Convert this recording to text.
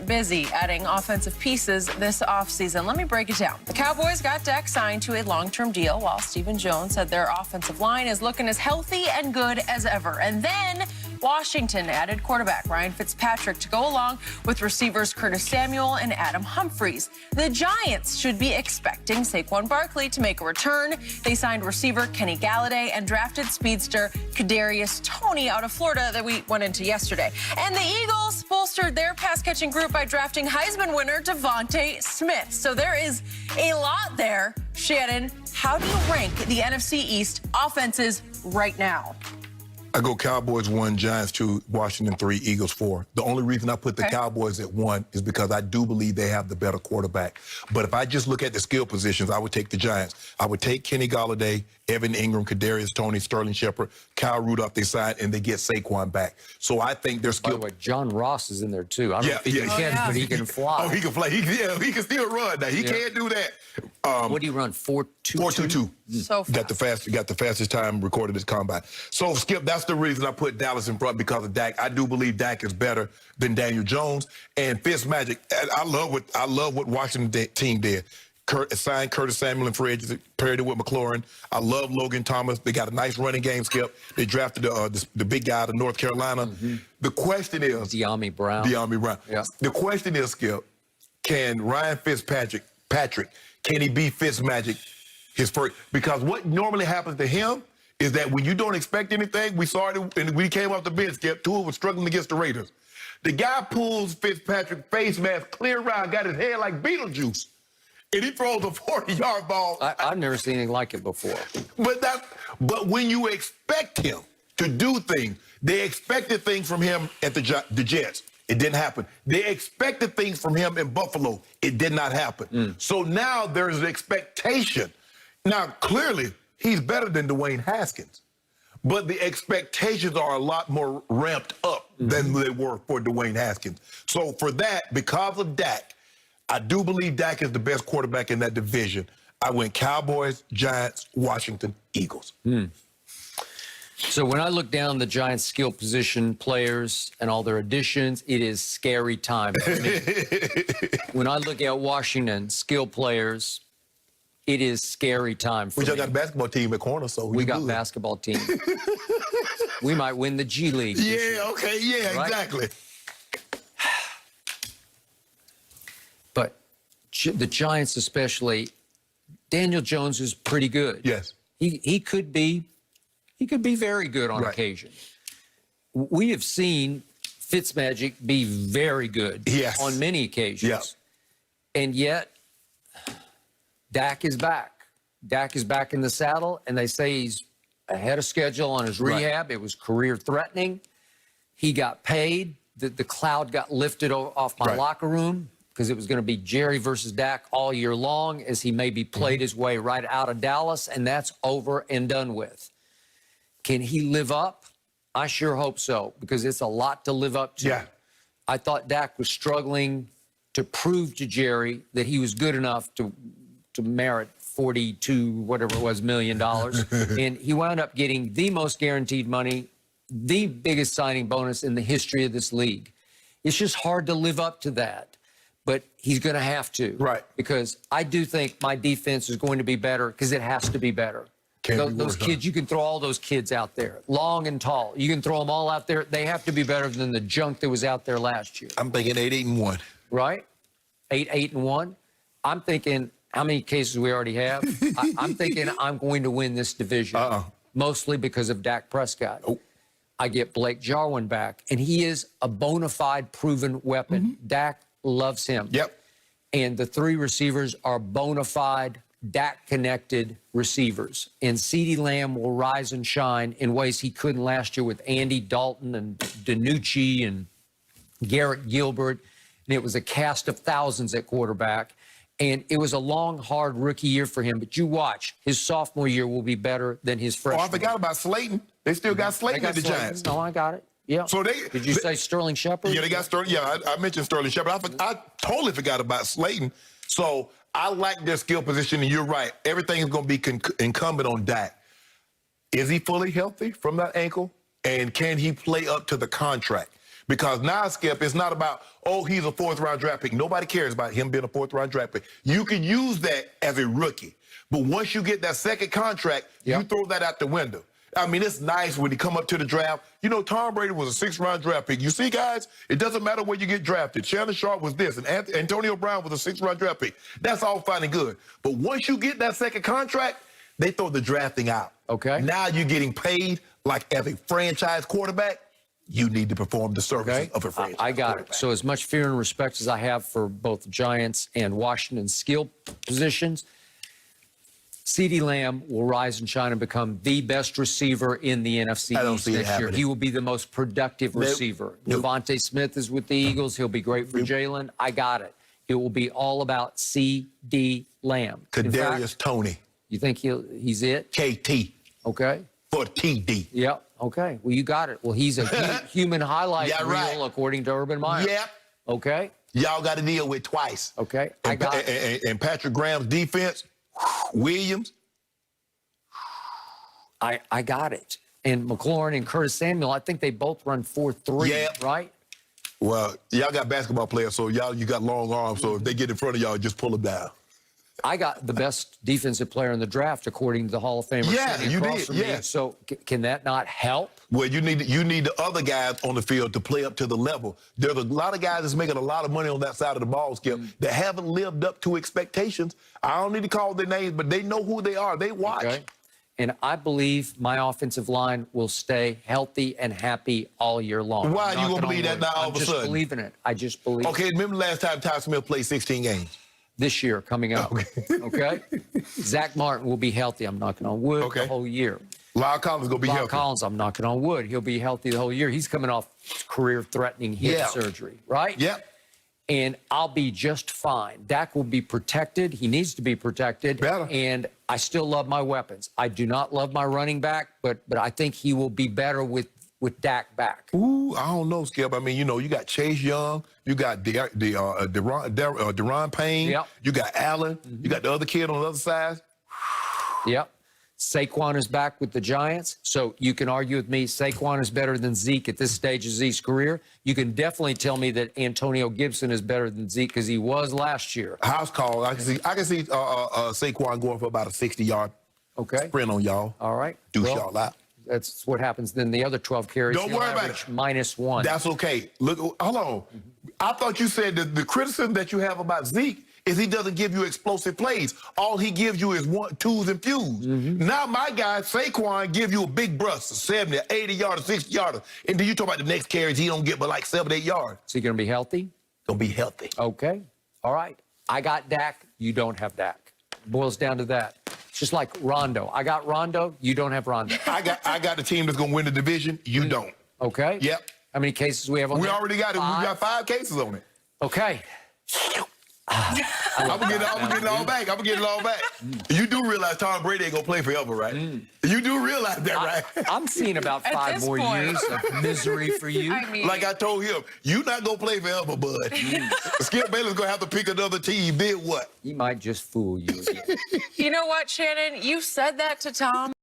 busy adding offensive pieces this offseason. Let me break it down. The Cowboys got Dak signed to a long-term deal, while Stephen Jones said their offensive line is looking as healthy and good as ever. And then Washington added quarterback Ryan Fitzpatrick to go along with receivers Curtis Samuel and Adam Humphries. The Giants should be expecting Saquon Barkley to make a return. They signed receiver Kenny Galladay and drafted speedster Kadarius Toney out of Florida that we went into yesterday. And the Eagles bolstered their pass-catching group by drafting Heisman winner Devontae Smith. So there is a lot there. Shannon, how do you rank the NFC East offenses right now? I go Cowboys 1, Giants 2, Washington 3, Eagles 4. The only reason I put the Cowboys at 1 is because I do believe they have the better quarterback. But if I just look at the skill positions, I would take the Giants. I would take Kenny Galladay, Evan Ingram, Kadarius Toney, Sterling Shepard, Kyle Rudolph they signed, and they get Saquon back. So I think their skill. By the way, John Ross is in there too. I don't know if he can catch, but he can fly. Oh, he can fly. He can still run. Now he can't do that. What do you run? 4.22? 4.22. So fast. Got the fastest time recorded this combine. So Skip, that's the reason I put Dallas in front, because of Dak. I do believe Dak is better than Daniel Jones and Fitzmagic. I love what Washington team did. Signed Curtis Samuel and free agency, paired it with McLaurin. I love Logan Thomas. They got a nice running game, Skip. They drafted the big guy out of North Carolina. The question is De'Ami Brown. Yeah. The question is, Skip, can Ryan Fitzpatrick, can he be Fitzmagic his first? Because what normally happens to him is that when you don't expect anything, we saw it and we came off the bench, Skip. Tua was struggling against the Raiders. The guy pulls Fitzpatrick face mask clear around, got his head like Beetlejuice. And he throws a 40-yard ball. I've never seen anything like it before. But when you expect him to do things, they expected things from him at the Jets. It didn't happen. They expected things from him in Buffalo. It did not happen. So now there's an expectation. Now, clearly, he's better than Dwayne Haskins. But the expectations are a lot more ramped up than they were for Dwayne Haskins. So for that, because of Dak, I do believe Dak is the best quarterback in that division. I went Cowboys, Giants, Washington, Eagles. So when I look down the Giants' skill position players and all their additions, it is scary time for me. When I look at Washington skill players, it is scary time for me. We just got a basketball team at corner, so we got basketball team. We might win the G League. Yeah, okay, yeah, right? Exactly. But the Giants especially, Daniel Jones is pretty good. Yes. He could be very good on occasion. We have seen Fitzmagic be very good on many occasions. And yet, Dak is back. Dak is back in the saddle, and they say he's ahead of schedule on his rehab. It was career-threatening. He got paid. The cloud got lifted off my locker room, because it was going to be Jerry versus Dak all year long, as he maybe played his way right out of Dallas, and that's over and done with. Can he live up? I sure hope so, because it's a lot to live up to. I thought Dak was struggling to prove to Jerry that he was good enough to merit $42, whatever it was, million. And he wound up getting the most guaranteed money, the biggest signing bonus in the history of this league. It's just hard to live up to that. But he's going to have to. Because I do think my defense is going to be better, because it has to be better. Those kids, you can throw all those kids out there, long and tall. You can throw them all out there. They have to be better than the junk that was out there last year. I'm thinking 8-8-1. Right? 8-8-1. I'm thinking how many cases we already have. I'm thinking I'm going to win this division, mostly because of Dak Prescott. I get Blake Jarwin back, and he is a bona fide proven weapon. Dak loves him. And the three receivers are bona fide Dak-connected receivers. And CeeDee Lamb will rise and shine in ways he couldn't last year with Andy Dalton and DiNucci and Garrett Gilbert. And it was a cast of thousands at quarterback. And it was a long, hard rookie year for him. But you watch, his sophomore year will be better than his freshman. Oh, I forgot about Slayton. They still got Slayton at the Giants. No, I got it. Yeah. So Did you say Sterling Shepard? Yeah, they got Sterling. Yeah, I mentioned Sterling Shepard. I totally forgot about Slayton. So I like their skill position, and you're right. Everything is going to be incumbent on Dak. Is he fully healthy from that ankle? And can he play up to the contract? Because now, Skip, it's not about, oh, he's a fourth-round draft pick. Nobody cares about him being a fourth-round draft pick. You can use that as a rookie. But once you get that second contract, you throw that out the window. I mean, it's nice when you come up to the draft. You know, Tom Brady was a sixth-round draft pick. You see, guys, it doesn't matter where you get drafted. Shannon Sharp was this, and Antonio Brown was a sixth-round draft pick. That's all fine and good. But once you get that second contract, they throw the drafting out. Okay. Now you're getting paid like as a franchise quarterback. You need to perform the services of a franchise I got it. So as much fear and respect as I have for both the Giants and Washington's skill positions, CeeDee Lamb will rise and shine and become the best receiver in the NFC East next year. He will be the most productive receiver. Devontae Smith is with the Eagles. He'll be great for Jalen. I got it. It will be all about CeeDee Lamb. Kadarius Toney. You think he's it? KT. Okay. For TD. Yep. Okay. Well, you got it. Well, he's a human highlight reel, according to Urban Meyer. Yep. Okay. Y'all got to deal with twice. Okay. And Patrick Graham's defense, Williams. I got it. And McLaurin and Curtis Samuel, I think they both run 4.3, right? Well, y'all got basketball players, so you got long arms, so if they get in front of y'all, just pull them down. I got the best defensive player in the draft, according to the Hall of Famer. Yeah, you did. Yeah. So can that not help? Well, you need the other guys on the field to play up to the level. There's a lot of guys that's making a lot of money on that side of the ball, Skip, that haven't lived up to expectations. I don't need to call their names, but they know who they are. They watch. Okay. And I believe my offensive line will stay healthy and happy all year long. Why are you going to believe that now all of a sudden? I just believe in it. I just believe it. Okay, remember the last time Ty Smith played 16 games? This year coming up. Okay? Zach Martin will be healthy. I'm knocking on wood the whole year. Lyle Collins going to be healthy. Lyle Collins, I'm knocking on wood. He'll be healthy the whole year. He's coming off career-threatening hip surgery, right? Yep. And I'll be just fine. Dak will be protected. He needs to be protected. Better. And I still love my weapons. I do not love my running back, but I think he will be better with Dak back. Ooh, I don't know, Skip. I mean, you got Chase Young, you got Deron Payne, you got Allen, you got the other kid on the other side. Yep. Saquon is back with the Giants, so you can argue with me Saquon is better than Zeke at this stage of Zeke's career. You can definitely tell me that Antonio Gibson is better than Zeke because he was last year. House call. I can see Saquon going for about a 60-yard sprint on y'all. All right. Douche y'all out. That's what happens. Then the other 12 carries, don't worry about it. -1. That's okay. Look, hold on. I thought you said that the criticism that you have about Zeke is he doesn't give you explosive plays. All he gives you is twos and fews. Now my guy, Saquon, give you a big burst, 70, 80-yarder, 60-yarder. And then you talk about the next carries, he don't get but like 7, 8 yards. Is he going to be healthy? Going to be healthy. Okay. All right. I got Dak. You don't have Dak. Boils down to that. It's just like Rondo. I got Rondo. You don't have Rondo. I got the team that's going to win the division. You don't. Okay. Yep. How many cases we have on that? We already got it. We got 5 cases on it. Okay. I'm gonna get it all back. I'm gonna get it all back. You do realize Tom Brady ain't gonna play forever, right? You do realize that, right? I'm seeing about 5 more years of misery for you. I mean, like I told him, you not gonna play forever, bud. Skip Bayless gonna have to pick another team. Then what? He might just fool you again. you know what, Shannon? You said that to Tom.